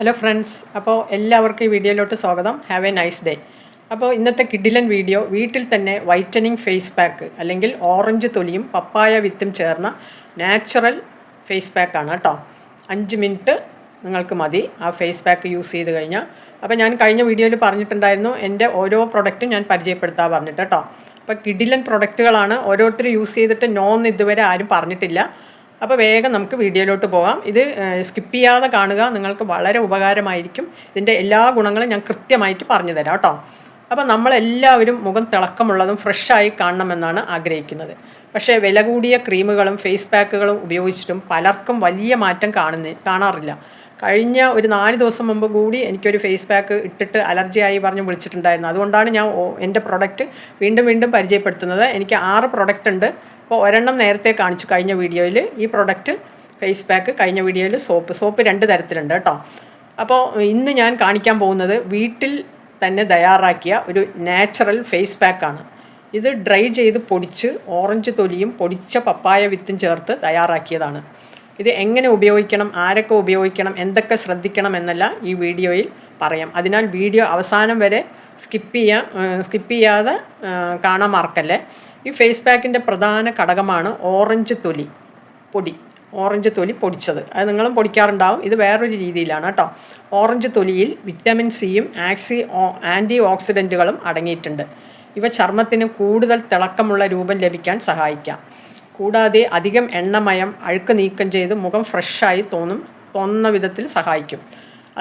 Hello friends, അപ്പോൾ എല്ലാവർക്കും ഈ വീഡിയോയിലോട്ട് സ്വാഗതം. Have A nice day. അപ്പോൾ ഇന്നത്തെ കിഡിലൻ വീഡിയോ വീട്ടിൽ തന്നെ വൈറ്റനിങ് ഫേസ് പാക്ക് അല്ലെങ്കിൽ ഓറഞ്ച് തൊലിയും പപ്പായ വിത്തും ചേർന്ന നാച്ചുറൽ ഫേസ് പാക്കാണ് കേട്ടോ. 5 മിനിറ്റ് നിങ്ങൾക്ക് മതി ആ ഫേസ് പാക്ക് യൂസ് ചെയ്ത് കഴിഞ്ഞാൽ. അപ്പോൾ ഞാൻ കഴിഞ്ഞ വീഡിയോയിൽ പറഞ്ഞിട്ടുണ്ടായിരുന്നു എൻ്റെ ഓരോ പ്രൊഡക്റ്റും ഞാൻ പരിചയപ്പെടുത്താൻ പറഞ്ഞിട്ട് കേട്ടോ. അപ്പോൾ കിഡിലൻ പ്രൊഡക്റ്റുകളാണ്, ഓരോരുത്തർ യൂസ് ചെയ്തിട്ട് നോന്ന് ഇതുവരെ ആരും പറഞ്ഞിട്ടില്ല. അപ്പോൾ വേഗം നമുക്ക് വീഡിയോയിലോട്ട് പോകാം. ഇത് സ്കിപ്പ് ചെയ്യാതെ കാണുക, നിങ്ങൾക്ക് വളരെ ഉപകാരമായിരിക്കും. ഇതിൻ്റെ എല്ലാ ഗുണങ്ങളും ഞാൻ കൃത്യമായിട്ട് പറഞ്ഞു തരാം കേട്ടോ. അപ്പോൾ നമ്മളെല്ലാവരും മുഖം തിളക്കമുള്ളതും ഫ്രഷായി കാണണമെന്നാണ് ആഗ്രഹിക്കുന്നത്. പക്ഷേ വില കൂടിയ ക്രീമുകളും ഫേസ് പാക്കുകളും ഉപയോഗിച്ചിട്ടും പലർക്കും വലിയ മാറ്റം കാണാറില്ല. കഴിഞ്ഞ ഒരു 4 ദിവസം മുമ്പ് കൂടി എനിക്കൊരു ഫേസ് പാക്ക് ഇട്ടിട്ട് അലർജിയായി പറഞ്ഞ് വിളിച്ചിട്ടുണ്ടായിരുന്നു. അതുകൊണ്ടാണ് ഞാൻ എൻ്റെ പ്രൊഡക്റ്റ് വീണ്ടും വീണ്ടും പരിചയപ്പെടുത്തുന്നത്. എനിക്ക് 6 പ്രൊഡക്റ്റ് ഉണ്ട്. അപ്പോൾ ഒരെണ്ണം നേരത്തെ കാണിച്ചു കഴിഞ്ഞ വീഡിയോയിൽ. ഈ പ്രൊഡക്റ്റ് ഫേസ് പാക്ക്, കഴിഞ്ഞ വീഡിയോയിൽ സോപ്പ് 2 തരത്തിലുണ്ട് കേട്ടോ. അപ്പോൾ ഇന്ന് ഞാൻ കാണിക്കാൻ പോകുന്നത് വീട്ടിൽ തന്നെ തയ്യാറാക്കിയ ഒരു നാച്ചുറൽ ഫേസ് പാക്കാണ്. ഇത് ഡ്രൈ ചെയ്ത് പൊടിച്ച് ഓറഞ്ച് തൊലിയും പൊടിച്ച പപ്പായ വിത്തും ചേർത്ത് തയ്യാറാക്കിയതാണ്. ഇത് എങ്ങനെ ഉപയോഗിക്കണം, ആരൊക്കെ ഉപയോഗിക്കണം, എന്തൊക്കെ ശ്രദ്ധിക്കണം എന്നെല്ലാം ഈ വീഡിയോയിൽ പറയാം. അതിനാൽ വീഡിയോ അവസാനം വരെ സ്കിപ്പ് ചെയ്യാതെ കാണാൻ മറക്കല്ലേ. ഈ ഫേസ് പാക്കിൻ്റെ പ്രധാന ഘടകമാണ് ഓറഞ്ച് തൊലി പൊടിച്ചത്. അത് നിങ്ങളും പൊടിക്കാറുണ്ടാവും. ഇത് വേറൊരു രീതിയിലാണ് കേട്ടോ. ഓറഞ്ച് തൊലിയിൽ വിറ്റമിൻ സിയും ആൻറ്റി ഓക്സിഡൻറ്റുകളും അടങ്ങിയിട്ടുണ്ട്. ഇവ ചർമ്മത്തിന് കൂടുതൽ തിളക്കമുള്ള രൂപം ലഭിക്കാൻ സഹായിക്കാം. കൂടാതെ അധികം എണ്ണമയം അഴുക്ക് നീക്കം ചെയ്ത് മുഖം ഫ്രഷായി തോന്നുന്ന വിധത്തിൽ സഹായിക്കും.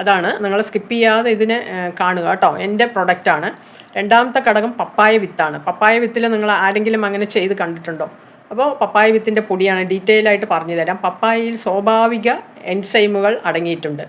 അതാണ്, നിങ്ങൾ സ്കിപ്പ് ചെയ്യാതെ ഇതിനെ കാണുക കേട്ടോ. എൻ്റെ പ്രൊഡക്റ്റാണ്. രണ്ടാമത്തെ ഘടകം പപ്പായ വിത്താണ്. പപ്പായ വിത്തിൽ നിങ്ങൾ ആരെങ്കിലും അങ്ങനെ ചെയ്ത് കണ്ടിട്ടുണ്ടോ? അപ്പോൾ പപ്പായ വിത്തിൻ്റെ പൊടിയാണ്. ഡീറ്റെയിൽ ആയിട്ട് പറഞ്ഞു തരാം. പപ്പായയിൽ സ്വാഭാവിക എൻസൈമുകൾ അടങ്ങിയിട്ടുണ്ട്.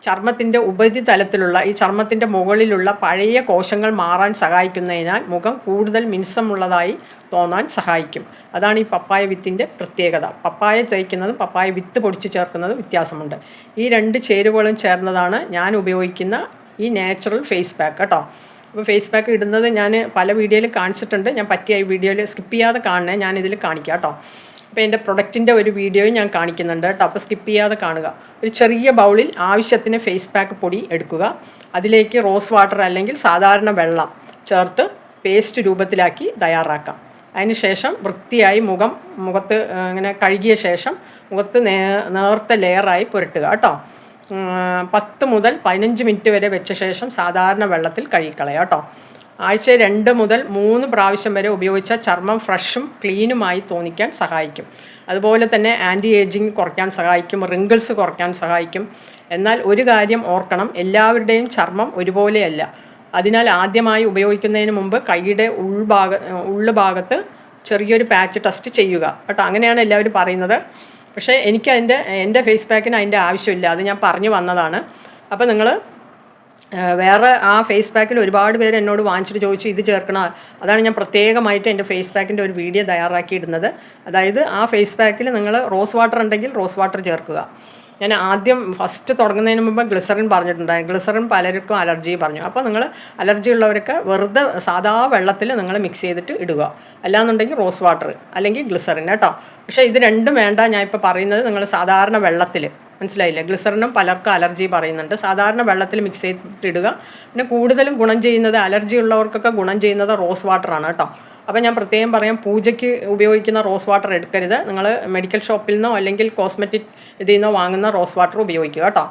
ചർമ്മത്തിൻ്റെ ഉപരിതലത്തിലുള്ള ഈ ചർമ്മത്തിൻ്റെ മുകളിലുള്ള പഴയ കോശങ്ങൾ മാറാൻ സഹായിക്കുന്നതിനാൽ മുഖം കൂടുതൽ മിനുസമുള്ളതായി തോന്നാൻ സഹായിക്കും. അതാണ് ഈ പപ്പായ വിത്തിൻ്റെ പ്രത്യേകത. പപ്പായ തേയ്ക്കുന്നതും പപ്പായ വിത്ത് പൊടിച്ച് ചേർക്കുന്നതും വ്യത്യാസമുണ്ട്. ഈ 2 ചേരുവകളും ചേർന്നതാണ് ഞാൻ ഉപയോഗിക്കുന്ന ഈ നാച്ചുറൽ ഫേസ് പാക്ക് കേട്ടോ. അപ്പോൾ ഫേസ് പാക്ക് ഇടുന്നത് ഞാൻ പല വീഡിയോയിൽ കാണിച്ചിട്ടുണ്ട്. ഞാൻ പറ്റിയ ഈ വീഡിയോയിൽ സ്കിപ്പ് ചെയ്യാതെ കാണണേ, ഞാനിതിൽ കാണിക്കാം കേട്ടോ. അപ്പോൾ എൻ്റെ പ്രൊഡക്റ്റിൻ്റെ ഒരു വീഡിയോയും ഞാൻ കാണിക്കുന്നുണ്ട് കേട്ടോ. അപ്പോൾ സ്കിപ്പ് ചെയ്യാതെ കാണുക. ഒരു ചെറിയ ബൗളിൽ ആവശ്യത്തിന് ഫേസ് പാക്ക് പൊടി എടുക്കുക. അതിലേക്ക് റോസ് വാട്ടർ അല്ലെങ്കിൽ സാധാരണ വെള്ളം ചേർത്ത് പേസ്റ്റ് രൂപത്തിലാക്കി തയ്യാറാക്കാം. അതിനുശേഷം വൃത്തിയായി മുഖത്ത് ഇങ്ങനെ കഴുകിയ ശേഷം മുഖത്ത് നേർത്ത ലെയറായി പുരട്ടുക കേട്ടോ. 10 മുതൽ 15 മിനിറ്റ് വരെ വെച്ച ശേഷം സാധാരണ വെള്ളത്തിൽ കഴുകിക്കളയുക കേട്ടോ. ആഴ്ച 2 മുതൽ 3 പ്രാവശ്യം വരെ ഉപയോഗിച്ചാൽ ചർമ്മം ഫ്രഷും ക്ലീനുമായി തോന്നിക്കാൻ സഹായിക്കും. അതുപോലെ തന്നെ ആൻറ്റി ഏജിങ് കുറയ്ക്കാൻ സഹായിക്കും, റിങ്കിൾസ് കുറയ്ക്കാൻ സഹായിക്കും. എന്നാൽ ഒരു കാര്യം ഓർക്കണം, എല്ലാവരുടെയും ചർമ്മം ഒരുപോലെയല്ല. അതിനാൽ ആദ്യമായി ഉപയോഗിക്കുന്നതിന് മുമ്പ് കൈയുടെ ഉൾഭാഗത്ത് ചെറിയൊരു പാച്ച് ടെസ്റ്റ് ചെയ്യുക കേട്ടോ. അങ്ങനെയാണ് എല്ലാവരും പറയുന്നത്. പക്ഷേ എനിക്ക് എൻ്റെ ഫേസ് പാക്കിന് അതിൻ്റെ ആവശ്യമില്ല. അത് ഞാൻ പറഞ്ഞു വന്നതാണ്. അപ്പോൾ നിങ്ങൾ വേറെ ആ ഫേസ് പാക്കിൽ ഒരുപാട് പേര് എന്നോട് വാങ്ങിച്ചിട്ട് ചോദിച്ചു ഇത് ചേർക്കണം. അതാണ് ഞാൻ പ്രത്യേകമായിട്ട് എൻ്റെ ഫേസ് പാക്കിൻ്റെ ഒരു വീഡിയോ തയ്യാറാക്കിയിടുന്നത്. അതായത് ആ ഫേസ് പാക്കിൽ നിങ്ങൾ റോസ് വാട്ടർ ഉണ്ടെങ്കിൽ റോസ് വാട്ടർ ചേർക്കുക. ഞാൻ ഫസ്റ്റ് തുടങ്ങുന്നതിന് മുമ്പ് ഗ്ലിസറിൻ പറഞ്ഞിട്ടുണ്ടായിരുന്നു. ഗ്ലിസറിൻ പലർക്കും അലർജി പറഞ്ഞു. അപ്പോൾ നിങ്ങൾ അലർജി ഉള്ളവരൊക്കെ വെറുതെ സാധാ വെള്ളത്തിൽ നിങ്ങൾ മിക്സ് ചെയ്തിട്ട് ഇടുക. അല്ലാന്നുണ്ടെങ്കിൽ റോസ് വാട്ടർ അല്ലെങ്കിൽ ഗ്ലിസറിൻ കേട്ടോ. പക്ഷേ ഇത് രണ്ടും വേണ്ട. ഞാൻ ഇപ്പോൾ പറയുന്നത് നിങ്ങൾ സാധാരണ വെള്ളത്തിൽ, മനസ്സിലായില്ലേ? ഗ്ലിസറിനും പലർക്കും അലർജി പറയുന്നുണ്ട്. സാധാരണ വെള്ളത്തിൽ മിക്സ് ചെയ്തിട്ട് ഇടുക. പിന്നെ കൂടുതലും ഗുണം ചെയ്യുന്നത്, അലർജി ഉള്ളവർക്കൊക്കെ ഗുണം ചെയ്യുന്നത് റോസ് വാട്ടറാണ് കേട്ടോ. അപ്പോൾ ഞാൻ പ്രത്യേകം പറയാം, പൂജയ്ക്ക് ഉപയോഗിക്കുന്ന റോസ് വാട്ടർ എടുക്കരുത്. നിങ്ങൾ മെഡിക്കൽ ഷോപ്പിൽ നിന്നോ അല്ലെങ്കിൽ കോസ്മെറ്റിക് ഇതിൽ നിന്നോ വാങ്ങുന്ന റോസ് വാട്ടർ ഉപയോഗിക്കുക കേട്ടോ.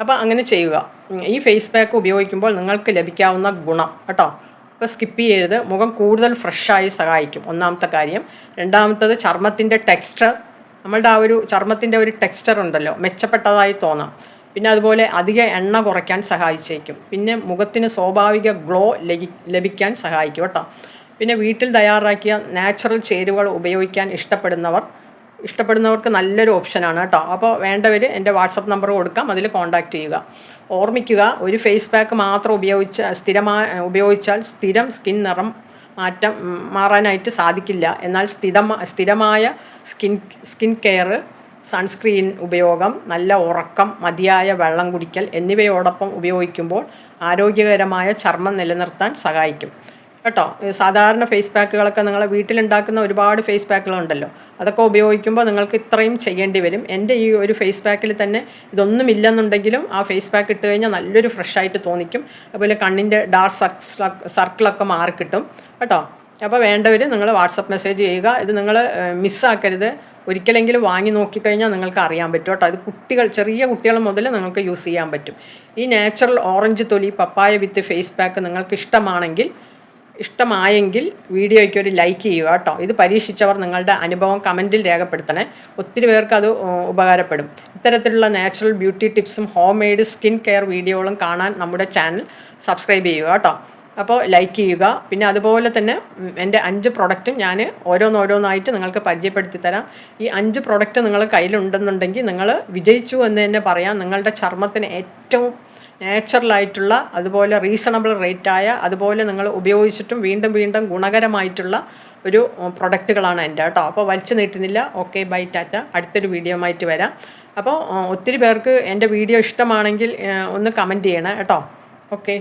അപ്പോൾ അങ്ങനെ ചെയ്യുക. ഈ ഫേസ് പാക്ക് ഉപയോഗിക്കുമ്പോൾ നിങ്ങൾക്ക് ലഭിക്കാവുന്ന ഗുണം കേട്ടോ. അപ്പോൾ സ്കിപ്പ് ചെയ്യരുത്. മുഖം കൂടുതൽ ഫ്രഷായി സഹായിക്കും, ഒന്നാമത്തെ കാര്യം. രണ്ടാമത്തത്, ചർമ്മത്തിൻ്റെ ടെക്സ്ചർ, നമ്മളുടെ ആ ഒരു ചർമ്മത്തിൻ്റെ ഒരു ടെക്സ്ചർ ഉണ്ടല്ലോ, മെച്ചപ്പെട്ടതായി തോന്നാം. പിന്നെ അതുപോലെ അധിക എണ്ണ കുറയ്ക്കാൻ സഹായിച്ചേക്കും. പിന്നെ മുഖത്തിന് സ്വാഭാവിക ഗ്ലോ ലഭിക്കാൻ സഹായിക്കും കേട്ടോ. പിന്നെ വീട്ടിൽ തയ്യാറാക്കിയ നാച്ചുറൽ ചേരുവകൾ ഉപയോഗിക്കാൻ ഇഷ്ടപ്പെടുന്നവർക്ക് നല്ലൊരു ഓപ്ഷനാണ് കേട്ടോ. അപ്പോൾ വേണ്ടവർ എൻ്റെ വാട്സപ്പ് നമ്പർ കൊടുക്കാം, അതിൽ കോൺടാക്റ്റ് ചെയ്യുക. ഓർമ്മിക്കുക, ഒരു ഫേസ് പാക്ക് മാത്രം ഉപയോഗിച്ചാൽ സ്ഥിരം സ്കിൻ നിറം മാറാനായിട്ട് സാധിക്കില്ല. എന്നാൽ സ്ഥിരമായ സ്കിൻ കെയർ, സൺസ്ക്രീൻ ഉപയോഗം, നല്ല ഉറക്കം, മതിയായ വെള്ളം കുടിക്കൽ എന്നിവയോടൊപ്പം ഉപയോഗിക്കുമ്പോൾ ആരോഗ്യകരമായ ചർമ്മം നിലനിർത്താൻ സഹായിക്കും കേട്ടോ. സാധാരണ ഫേസ് പാക്കുകളൊക്കെ നിങ്ങൾ വീട്ടിലുണ്ടാക്കുന്ന ഒരുപാട് ഫേസ് പാക്കുകളുണ്ടല്ലോ, അതൊക്കെ ഉപയോഗിക്കുമ്പോൾ നിങ്ങൾക്ക് ഇത്രയും ചെയ്യേണ്ടി വരും. എൻ്റെ ഈ ഒരു ഫേസ് പാക്കിൽ തന്നെ ഇതൊന്നുമില്ലെന്നുണ്ടെങ്കിലും ആ ഫേസ് പാക്ക് ഇട്ട് കഴിഞ്ഞാൽ നല്ലൊരു ഫ്രഷായിട്ട് തോന്നിക്കും. അതുപോലെ കണ്ണിൻ്റെ ഡാർക്ക് സർക്കിളൊക്കെ മാറിക്കിട്ടും കേട്ടോ. അപ്പോൾ വേണ്ടവർ നിങ്ങൾ വാട്സപ്പ് മെസ്സേജ് ചെയ്യുക. ഇത് നിങ്ങൾ മിസ്സാക്കരുത്. ഒരിക്കലെങ്കിലും വാങ്ങി നോക്കിക്കഴിഞ്ഞാൽ നിങ്ങൾക്ക് അറിയാൻ പറ്റും കേട്ടോ. ഇത് ചെറിയ കുട്ടികൾ മുതൽ നിങ്ങൾക്ക് യൂസ് ചെയ്യാൻ പറ്റും. ഈ നാച്ചുറൽ ഓറഞ്ച് തൊലി പപ്പായ വിത്ത് ഫേസ് പാക്ക് നിങ്ങൾക്ക് ഇഷ്ടമായെങ്കിൽ വീഡിയോയ്ക്ക് ഒരു ലൈക്ക് ചെയ്യുക കേട്ടോ. ഇത് പരീക്ഷിച്ചവർ നിങ്ങളുടെ അനുഭവം കമൻറ്റിൽ രേഖപ്പെടുത്തണേ. ഒത്തിരി പേർക്ക് അത് ഉപകാരപ്പെടും. ഇത്തരത്തിലുള്ള നാച്ചുറൽ ബ്യൂട്ടി ടിപ്സും ഹോം മെയ്ഡ് സ്കിൻ കെയർ വീഡിയോകളും കാണാൻ നമ്മുടെ ചാനൽ സബ്സ്ക്രൈബ് ചെയ്യുക കേട്ടോ. അപ്പോൾ ലൈക്ക് ചെയ്യുക. പിന്നെ അതുപോലെ തന്നെ എൻ്റെ 5 പ്രൊഡക്റ്റും ഞാൻ ഓരോന്നായിട്ട് നിങ്ങൾക്ക് പരിചയപ്പെടുത്തി തരാം. ഈ 5 പ്രൊഡക്റ്റ് നിങ്ങൾ കയ്യിലുണ്ടെന്നുണ്ടെങ്കിൽ നിങ്ങൾ വിജയിച്ചു എന്ന് തന്നെ പറയാം. നിങ്ങളുടെ ചർമ്മത്തിന് ഏറ്റവും നാച്ചുറലായിട്ടുള്ള, അതുപോലെ റീസണബിൾ റേറ്റായ, അതുപോലെ നിങ്ങൾ ഉപയോഗിച്ചിട്ടും വീണ്ടും ഗുണകരമായിട്ടുള്ള ഒരു പ്രൊഡക്റ്റുകളാണ് എൻ്റെ കേട്ടോ. അപ്പോൾ വലിച്ചു നീട്ടുന്നില്ല. Okay, by, Tata. അടുത്തൊരു വീഡിയോ ആയിട്ട് വരാം. അപ്പോൾ ഒത്തിരി പേർക്ക് എൻ്റെ വീഡിയോ ഇഷ്ടമാണെങ്കിൽ ഒന്ന് കമൻറ്റ് ചെയ്യണേ കേട്ടോ. ഓക്കെ.